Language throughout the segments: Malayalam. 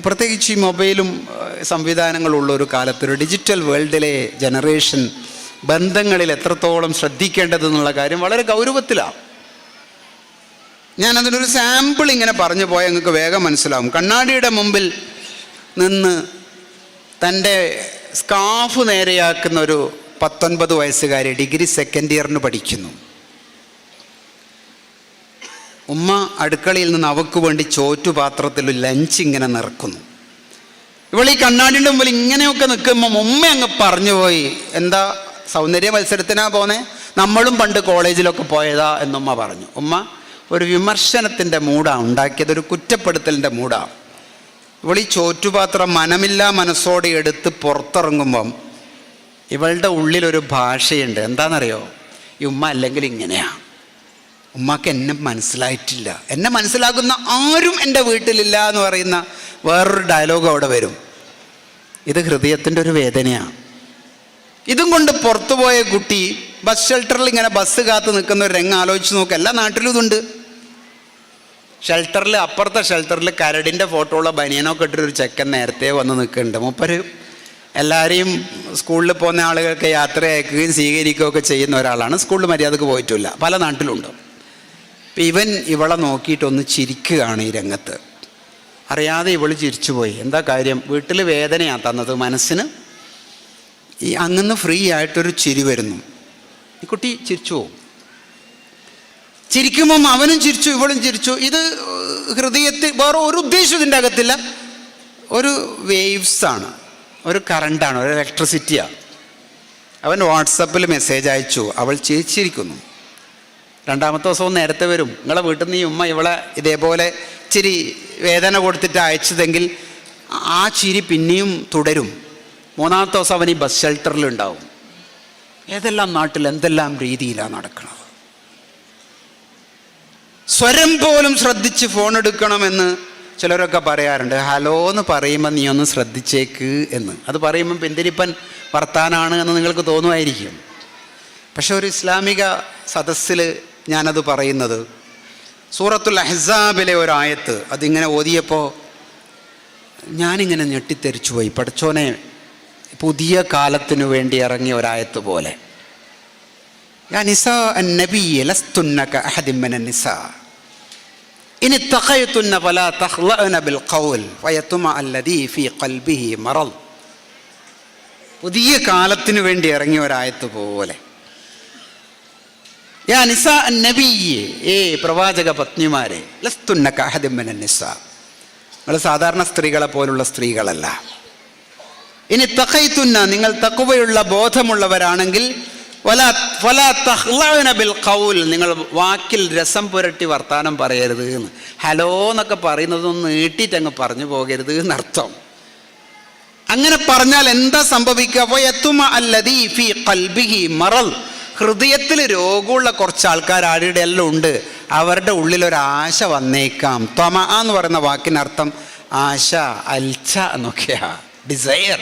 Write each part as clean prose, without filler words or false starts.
പ്രത്യേകിച്ച് ഈ മൊബൈലും സംവിധാനങ്ങളുള്ള ഒരു കാലത്തൊരു ഡിജിറ്റൽ വേൾഡിലെ ജനറേഷൻ ബന്ധങ്ങളിൽ എത്രത്തോളം ശ്രദ്ധിക്കേണ്ടതെന്നുള്ള കാര്യം വളരെ ഗൗരവത്തിലാണ്. ഞാനതിനൊരു സാമ്പിൾ ഇങ്ങനെ പറഞ്ഞു പോയാൽ നിങ്ങൾക്ക് വേഗം മനസ്സിലാവും. കണ്ണാടിയുടെ മുമ്പിൽ നിന്ന് തൻ്റെ സ്കാർഫ് നേരെയാക്കുന്ന ഒരു 19 വയസ്സുകാരി ഡിഗ്രി സെക്കൻഡ് ഇയറിന് പഠിക്കുന്നു. ഉമ്മ അടുക്കളയിൽ നിന്ന് അവൾക്ക് വേണ്ടി ചോറ്റുപാത്രത്തിൽ ലഞ്ച് ഇങ്ങനെ നിറക്കുന്നു. ഇവൾ ഈ കണ്ണാടിയുടെ മുമ്പിൽ ഇങ്ങനെയൊക്കെ നിൽക്കുമ്പോൾ ഉമ്മ അങ്ങ് പറഞ്ഞു പോയി, എന്താ സൗന്ദര്യ മത്സരത്തിനാ പോന്നെ, നമ്മളും പണ്ട് കോളേജിലൊക്കെ പോയതാ എന്നുമ്മ പറഞ്ഞു. ഉമ്മ ഒരു വിമർശനത്തിൻ്റെ മൂടാണ് ഉണ്ടാക്കിയത്, ഒരു കുറ്റപ്പെടുത്തലിൻ്റെ മൂടാണ്. ഇവൾ ഈ ചോറ്റുപാത്രം മനമില്ലാ മനസ്സോടെ എടുത്ത് പുറത്തിറങ്ങുമ്പം ഇവളുടെ ഉള്ളിലൊരു ഭാഷയുണ്ട്. എന്താണെന്നറിയോ? ഈ ഉമ്മ അല്ലെങ്കിൽ ഇങ്ങനെയാണ്, ഉമ്മക്ക് എന്നെ മനസ്സിലായിട്ടില്ല, എന്നെ മനസ്സിലാക്കുന്ന ആരും എൻ്റെ വീട്ടിലില്ല എന്ന് പറയുന്ന വേറൊരു ഡയലോഗ് അവിടെ വരും. ഇത് ഹൃദയത്തിൻ്റെ ഒരു വേദനയാണ്. ഇതും കൊണ്ട് പുറത്തുപോയ കുട്ടി ബസ് ഷെൽട്ടറിൽ ഇങ്ങനെ ബസ് കാത്ത് നിൽക്കുന്ന ഒരു രംഗം ആലോചിച്ച് നോക്കുക. എല്ലാ നാട്ടിലും ഇതുണ്ട്. ഷെൽട്ടറിൽ, അപ്പുറത്തെ ഷെൽട്ടറിൽ കരടിൻ്റെ ഫോട്ടോ ഉള്ള ബനിയനൊക്കെ ഇട്ടൊരു ചെക്കൻ നേരത്തെ വന്ന് നിൽക്കുന്നുണ്ട്. മൂപ്പര് എല്ലാവരെയും സ്കൂളിൽ പോകുന്ന ആളുകൾക്ക് യാത്ര അയക്കുകയും സ്വീകരിക്കുകയും ഒക്കെ ചെയ്യുന്ന ഒരാളാണ്. സ്കൂളിൽ മര്യാദക്ക് പോയിട്ടില്ല, പല നാട്ടിലുണ്ട്. ഇവൻ ഇവളെ നോക്കിയിട്ടൊന്ന് ചിരിക്കുകയാണ് ഈ രംഗത്ത്. അറിയാതെ ഇവൾ ചിരിച്ചുപോയി. എന്താ കാര്യം? വീട്ടിൽ വേദനയാണ് തന്നത് മനസ്സിന്. ഈ അങ്ങനെ ഫ്രീ ആയിട്ടൊരു ചിരി വരുന്നു. ഈ കുട്ടി ചിരിച്ചു പോവും. ചിരിക്കുമ്പം അവനും ചിരിച്ചു, ഇവളും ചിരിച്ചു. ഇത് ഹൃദയത്തിൽ വേറെ ഒരു ഉദ്ദേശം ഇതിൻ്റെ അകത്തില്ല. ഒരു വേവ്സാണ്, ഒരു കറണ്ടാണ്, ഒരു ഇലക്ട്രിസിറ്റിയാണ്. അവൻ വാട്സപ്പിൽ മെസ്സേജ് അയച്ചു, അവൾ ചിരിച്ചിരിക്കുന്നു. രണ്ടാമത്തെ ദിവസവും നേരത്തെ വരും. നിങ്ങളെ വീട്ടിൽ നിന്ന് ഈ ഉമ്മ ഇവളെ ഇതേപോലെ ചിരി വേദന കൊടുത്തിട്ട് അയച്ചതെങ്കിൽ ആ ചിരി പിന്നെയും തുടരും. മൂന്നാമത്തെ ദിവസം അവൻ ഈ ബസ് ഷെൽട്ടറിലുണ്ടാവും. ഏതെല്ലാം നാട്ടിൽ എന്തെല്ലാം രീതിയിലാണ് നടക്കുന്നത്. സ്വരം പോലും ശ്രദ്ധിച്ച് ഫോൺ എടുക്കണമെന്ന് ചിലരൊക്കെ പറയാറുണ്ട്. ഹലോ എന്ന് പറയുമ്പോൾ നീ ഒന്ന് ശ്രദ്ധിച്ചേക്ക് എന്ന്. അത് പറയുമ്പം പിന്തിരിപ്പൻ വർത്താനാണ് എന്ന് നിങ്ങൾക്ക് തോന്നുമായിരിക്കും. പക്ഷെ ഒരു ഇസ്ലാമിക സദസ്സിൽ ഞാനത് പറയുന്നത്, സൂറത്തുൽ അഹ്സാബിലെ ഒരായത്ത് അതിങ്ങനെ ഓതിയപ്പോൾ ഞാനിങ്ങനെ ഞെട്ടിത്തെറിച്ചു പോയി. പഠിച്ചോനെ, പുതിയ കാലത്തിനു വേണ്ടി ഇറങ്ങിയ ഒരായത്ത് പോലെ. യാ നിസാ അൻ-നബി ലസ്തുന്ന കഅഹദിൻ മിനൻ നിസാ ഇൻ ഇത്തഖയ്തുന്ന ഫലാ തഖ്ലഅന ബിൽ ഖൗൽ ഫയത്മഅ അല്ലദീ ഫീ ഖൽബിഹി മറദ്. പുതിയ കാലത്തിനു വേണ്ടി ഇറങ്ങിയ ഒരായത്ത് പോലെ. യാ നിസാ അൻ-നബി, പ്രവാചക പത്നിമാരെ, ലസ്തുന്ന കഅഹദിൻ മിനൻ നിസാ, നിങ്ങൾ സാധാരണ സ്ത്രീകളെ പോലുള്ള സ്ത്രീകളല്ല. ഇനി തഖയ്തുന്ന, നിങ്ങൾ തഖ്വയുള്ള ബോധമുള്ളവരാണെങ്കിൽ, ഫലാ തഖ്ലഅന ബിൽ ഖൗൽ, നിങ്ങൾ വാക്കിൽ രസം പുരട്ടി വർത്താനം പറയരുത് എന്ന്. ഹലോ എന്നൊക്കെ പറയുന്നതൊന്നും നീട്ടിയിട്ട് അങ്ങ് പറഞ്ഞു പോകരുത് എന്നർത്ഥം. അങ്ങനെ പറഞ്ഞാൽ എന്താ സംഭവിക്കുക? ഫയത്മഅ അല്ലദീ ഫീ ഖൽബിഹി മറദ്, ഹൃദയത്തിൽ രോഗമുള്ള കുറച്ച് ആൾക്കാർ ആരുടെ എല്ലാം ഉണ്ട്, അവരുടെ ഉള്ളിലൊരാശ വന്നേക്കാം. ത്വമ എന്ന് പറയുന്ന വാക്കിനർത്ഥം ആശ, അൽച്ച എന്നൊക്കെയാ, ഡിസയർ.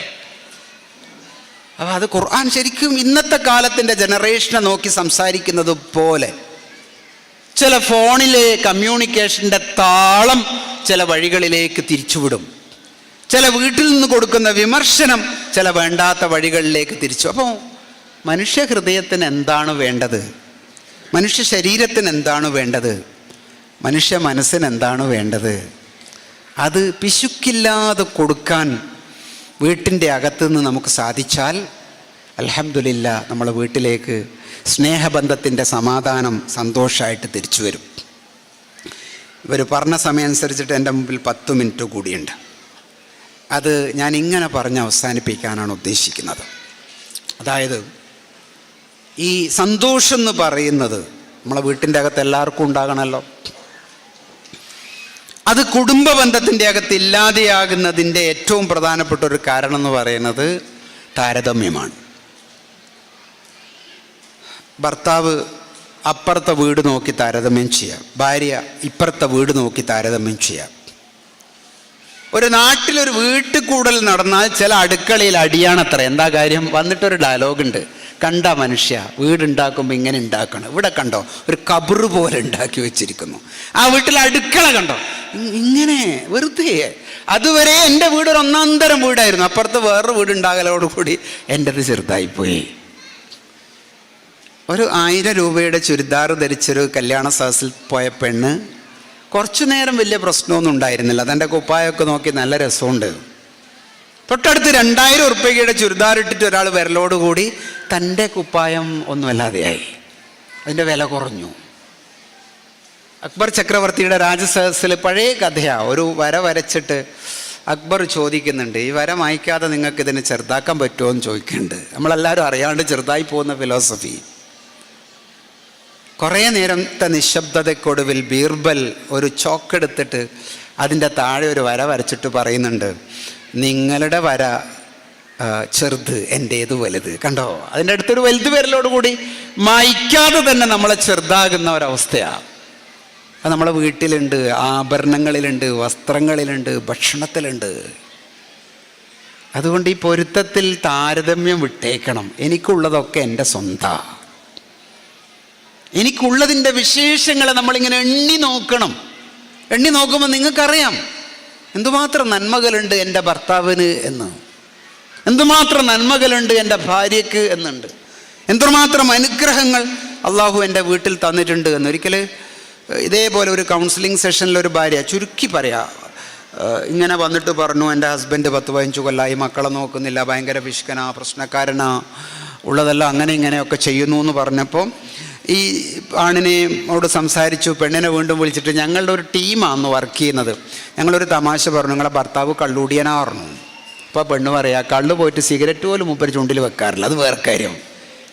അപ്പം അത് ഖുർആൻ ശരിക്കും ഇന്നത്തെ കാലത്തിൻ്റെ ജനറേഷനെ നോക്കി സംസാരിക്കുന്നത് പോലെ. ചില ഫോണിലെ കമ്മ്യൂണിക്കേഷൻ്റെ താളം ചില വഴികളിലേക്ക് തിരിച്ചുവിടും. ചില വീട്ടിൽ നിന്ന് കൊടുക്കുന്ന വിമർശനം ചില വേണ്ടാത്ത വഴികളിലേക്ക് തിരിച്ചു. അപ്പോൾ മനുഷ്യ ഹൃദയത്തിന് എന്താണ് വേണ്ടത്? മനുഷ്യ ശരീരത്തിന് എന്താണ് വേണ്ടത്? മനുഷ്യ മനസ്സിന് എന്താണ് വേണ്ടത്? അത് പിശുക്കില്ലാതെ കൊടുക്കാൻ വീട്ടിൻ്റെ അകത്തുനിന്ന് നമുക്ക് സാധിച്ചാൽ അൽഹംദുലില്ലാ, നമ്മളെ വീട്ടിലേക്ക് സ്നേഹബന്ധത്തിൻ്റെ സമാധാനം സന്തോഷമായിട്ട് തിരിച്ചു വരും. ഇവർ പറഞ്ഞ സമയം അനുസരിച്ചിട്ട് എൻ്റെ മുമ്പിൽ 10 മിനിറ്റ് കൂടിയുണ്ട്. അത് ഞാൻ ഇങ്ങനെ പറഞ്ഞ് അവസാനിപ്പിക്കാനാണ് ഉദ്ദേശിക്കുന്നത്. അതായത് ഈ സന്തോഷം എന്ന് പറയുന്നത് നമ്മളെ വീട്ടിൻ്റെ അകത്ത് എല്ലാവർക്കും ഉണ്ടാകണമല്ലോ. അത് കുടുംബ ബന്ധത്തിൻ്റെ അകത്ത് ഇല്ലാതെയാകുന്നതിൻ്റെ ഏറ്റവും പ്രധാനപ്പെട്ട ഒരു കാരണം എന്ന് പറയുന്നത് താരതമ്യമാണ്. ഭർത്താവ് അപ്പുറത്തെ വീട് നോക്കി താരതമ്യം ചെയ്യാം, ഭാര്യ ഇപ്പുറത്തെ വീട് നോക്കി താരതമ്യം ചെയ്യാം. ഒരു നാട്ടിലൊരു വീട്ടിൽ കൂടൽ നടന്നാൽ ചില അടുക്കളയിൽ അടിയാണത്ര. എന്താ കാര്യം? വന്നിട്ടൊരു ഡയലോഗുണ്ട്, കണ്ട മനുഷ്യ വീടുണ്ടാക്കുമ്പോൾ ഇങ്ങനെ ഉണ്ടാക്കണം, ഇവിടെ കണ്ടോ ഒരു കബറ് പോലെ ഉണ്ടാക്കി വെച്ചിരിക്കുന്നു, ആ വീട്ടിലെ അടുക്കള കണ്ടോ ഇങ്ങനെ വെറുതെ. അതുവരെ എൻ്റെ വീട് ഒരു ഒന്നാന്തരം വീടായിരുന്നു. അപ്പുറത്ത് വേറൊരു വീടുണ്ടാകലോടുകൂടി എൻ്റെത് ചെറുതായിപ്പോയി. ഒരു 1000 രൂപയുടെ ചുരിദാർ ധരിച്ചൊരു കല്യാണ സദസ്സിൽ പോയ പെണ്ണ് കുറച്ചു നേരം വലിയ പ്രശ്നമൊന്നും ഉണ്ടായിരുന്നില്ല. അതെൻ്റെ കുപ്പായൊക്കെ നോക്കി നല്ല രസമുണ്ട്. തൊട്ടടുത്ത് 2000 ഉറുപ്പികയുടെ ചുരിദാർ ഇട്ടിട്ട് ഒരാൾ വിരലോടുകൂടി തൻ്റെ കുപ്പായം ഒന്നുമല്ലാതെയായി. അതിൻ്റെ വില കുറഞ്ഞു. അക്ബർ ചക്രവർത്തിയുടെ രാജസദസ്സിൽ പഴയ കഥയാണ്. ഒരു വര വരച്ചിട്ട് അക്ബർ ചോദിക്കുന്നുണ്ട്, ഈ വര മായ്ക്കാതെ നിങ്ങൾക്ക് ഇതിനെ ചെറുതാക്കാൻ പറ്റുമോ എന്ന് ചോദിക്കുന്നുണ്ട്. നമ്മളെല്ലാവരും അറിയാണ്ട് ചെറുതായി പോകുന്ന ഫിലോസഫി. കുറേ നേരത്തെ നിശബ്ദതയ്ക്കൊടുവിൽ ബീർബൽ ഒരു ചോക്കെടുത്തിട്ട് അതിൻ്റെ താഴെ ഒരു വര വരച്ചിട്ട് പറയുന്നുണ്ട്, നിങ്ങളുടെ വര ചെറുത്, എൻ്റേത് വലുത്. കണ്ടോ, അതിൻ്റെ അടുത്തൊരു വലുത് വരലോടുകൂടി മായ്ക്കാതെ തന്നെ നമ്മളെ ചെറുതാകുന്ന ഒരവസ്ഥയാണ്. അത് നമ്മളെ വീട്ടിലുണ്ട്, ആഭരണങ്ങളിലുണ്ട്, വസ്ത്രങ്ങളിലുണ്ട്, ഭക്ഷണത്തിലുണ്ട്. അതുകൊണ്ട് ഈ പൊരുത്തത്തിൽ താരതമ്യം വിട്ടേക്കണം. എനിക്കുള്ളതൊക്കെ എൻ്റെ സ്വന്തമാണ്. എനിക്കുള്ളതിൻ്റെ വിശേഷങ്ങളെ നമ്മളിങ്ങനെ എണ്ണി നോക്കണം. എണ്ണി നോക്കുമ്പോൾ നിങ്ങൾക്കറിയാം എന്തുമാത്രം നന്മകളുണ്ട് എൻ്റെ ഭർത്താവിന് എന്ന്, എന്തുമാത്രം നന്മകളുണ്ട് എൻ്റെ ഭാര്യയ്ക്ക് എന്നുണ്ട്, എന്തുമാത്രം അനുഗ്രഹങ്ങൾ അള്ളാഹു എൻ്റെ വീട്ടിൽ തന്നിട്ടുണ്ട് എന്ന്. ഒരിക്കൽ ഇതേപോലെ ഒരു കൗൺസിലിംഗ് സെഷനിലൊരു ഭാര്യ ചുരുക്കി പറയാം ഇങ്ങനെ വന്നിട്ട് പറഞ്ഞു, എൻ്റെ ഹസ്ബൻഡ് 10-15 കൊല്ലമായി മക്കളെ നോക്കുന്നില്ല, ഭയങ്കര പിശുക്കനാ, പ്രശ്നക്കാരനാ, ഉള്ളതെല്ലാം അങ്ങനെ ഇങ്ങനെയൊക്കെ ചെയ്യുന്നു എന്ന് പറഞ്ഞപ്പോൾ ഈ ആണിനോട് സംസാരിച്ചു. പെണ്ണിനെ വീണ്ടും വിളിച്ചിട്ട്, ഞങ്ങളുടെ ഒരു ടീമാണ് വർക്ക് ചെയ്യുന്നത്, ഞങ്ങളൊരു തമാശ പറഞ്ഞു, നിങ്ങളെ ഭർത്താവ് കള്ളുകൂടിയനാ പറഞ്ഞു. അപ്പോൾ പെണ്ണ് പറയാ, കള്ള് പോയിട്ട് സിഗരറ്റ് പോലും മൂപ്പര് ചുണ്ടിൽ വെക്കാറില്ല, അത് വേറെ കാര്യം.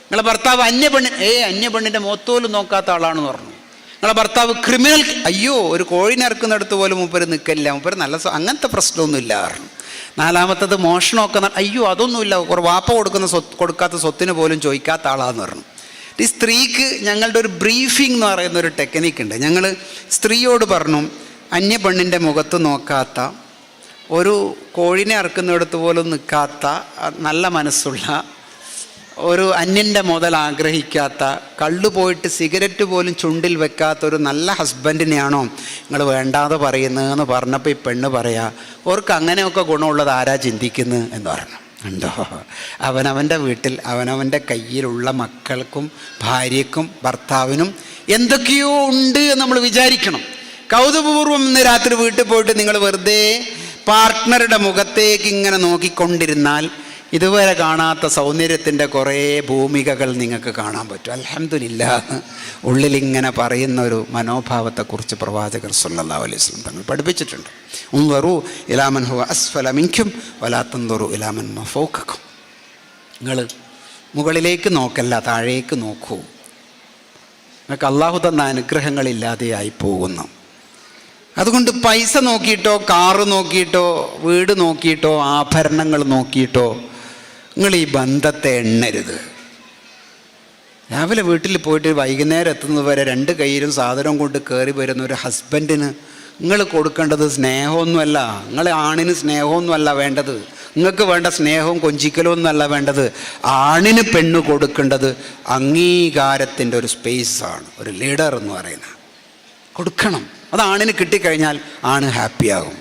നിങ്ങളെ ഭർത്താവ് അന്യ പെണ്ണിൻ്റെ മുഖത്തോലും നോക്കാത്ത ആളാണെന്ന് പറഞ്ഞു. നിങ്ങളെ ഭർത്താവ് ക്രിമിനൽ, അയ്യോ ഒരു കോഴിനെ ഇറക്കുന്നിടത്ത് പോലും മൂപ്പര് നിൽക്കില്ല, മൂപ്പര് നല്ല അങ്ങനത്തെ പ്രശ്നമൊന്നുമില്ല പറഞ്ഞു. 4മത്തത് മോഷണമൊക്കെ, അയ്യോ അതൊന്നുമില്ല, ഒരു വാപ്പ കൊടുക്കാത്ത സ്വത്തിന് പോലും ചോദിക്കാത്ത ആളാന്ന് പറഞ്ഞു. ഈ സ്ത്രീക്ക് ഞങ്ങളുടെ ഒരു ബ്രീഫിംഗ് എന്ന് പറയുന്ന ഒരു ടെക്നിക്കുണ്ട്. ഞങ്ങൾ സ്ത്രീയോട് പറഞ്ഞു, അന്യ പെണ്ണിൻ്റെ മുഖത്ത് നോക്കാത്ത, ഒരു കോഴിനെ ഇറക്കുന്നിടത്ത് പോലും നിൽക്കാത്ത, നല്ല മനസ്സുള്ള, ഒരു അന്യൻ്റെ മുതൽ ആഗ്രഹിക്കാത്ത, കള്ളു പോയിട്ട് സിഗരറ്റ് പോലും ചുണ്ടിൽ വെക്കാത്ത ഒരു നല്ല ഹസ്ബൻഡിനെയാണോ നിങ്ങൾ വേണ്ടാതെ പറയുന്നതെന്ന് പറഞ്ഞപ്പോൾ ഈ പെണ്ണ് പറയാ, ഓർക്ക് അങ്ങനെയൊക്കെ ഗുണമുള്ളത് ആരാ ചിന്തിക്കുന്നത് എന്ന് പറഞ്ഞു. ഉണ്ടോ, അവനവൻ്റെ വീട്ടിൽ അവനവൻ്റെ കയ്യിലുള്ള മക്കൾക്കും ഭാര്യയ്ക്കും ഭർത്താവിനും എന്തൊക്കെയോ ഉണ്ട് എന്ന് നമ്മൾ വിചാരിക്കണം. കൗതുകപൂർവ്വം ഇന്ന് രാത്രി വീട്ടിൽ പോയിട്ട് നിങ്ങൾ വെറുതെ പാർട്ട്ണറുടെ മുഖത്തേക്ക് ഇങ്ങനെ നോക്കിക്കൊണ്ടിരുന്നാൽ ഇതുവരെ കാണാത്ത സൗന്ദര്യത്തിൻ്റെ കുറേ ഭൂമികകൾ നിങ്ങൾക്ക് കാണാൻ പറ്റും. അൽഹംദുലില്ലാഹ് ഉള്ളിലിങ്ങനെ പറയുന്ന ഒരു മനോഭാവത്തെക്കുറിച്ച് പ്രവാചകർ സല്ലല്ലാഹു അലൈഹി വസല്ലം തങ്ങൾ പഠിപ്പിച്ചിട്ടുണ്ട്. ഉൻദറു ഇലാ മൻ ഹുവ അസ്ഫല മിൻകും വലാ തൻദറു ഇലാ മൻ ഹുവ ഫൗകക്കും. നിങ്ങൾ മുകളിലേക്ക് നോക്കല്ല, താഴേക്ക് നോക്കൂ. നിങ്ങൾക്ക് അള്ളാഹു തന്ന അനുഗ്രഹങ്ങളില്ലാതെയായി പോകുന്നു. അതുകൊണ്ട് പൈസ നോക്കിയിട്ടോ, കാറ് നോക്കിയിട്ടോ, വീട് നോക്കിയിട്ടോ, ആഭരണങ്ങൾ നോക്കിയിട്ടോ നിങ്ങൾ ഈ ബന്ധത്തെ എണ്ണരുത്. രാവിലെ വീട്ടിൽ പോയിട്ട് വൈകുന്നേരം എത്തുന്നത് വരെ 2 കയ്യിലും സാധനം കൊണ്ട് കയറി വരുന്ന ഒരു ഹസ്ബൻഡിന് നിങ്ങൾ കൊടുക്കേണ്ടത് സ്നേഹമൊന്നുമല്ല. നിങ്ങൾ ആണിന് സ്നേഹമൊന്നുമല്ല വേണ്ടത്. നിങ്ങൾക്ക് വേണ്ട സ്നേഹവും കൊഞ്ചിക്കലും ഒന്നുമല്ല വേണ്ടത്. ആണിന് പെണ്ണ് കൊടുക്കേണ്ടത് അംഗീകാരത്തിൻ്റെ ഒരു സ്പേസാണ്. ഒരു ലീഡർ എന്ന് പറയുന്നത് കൊടുക്കണം. അത് ആണിന് കിട്ടിക്കഴിഞ്ഞാൽ ആണ് ഹാപ്പിയാകും.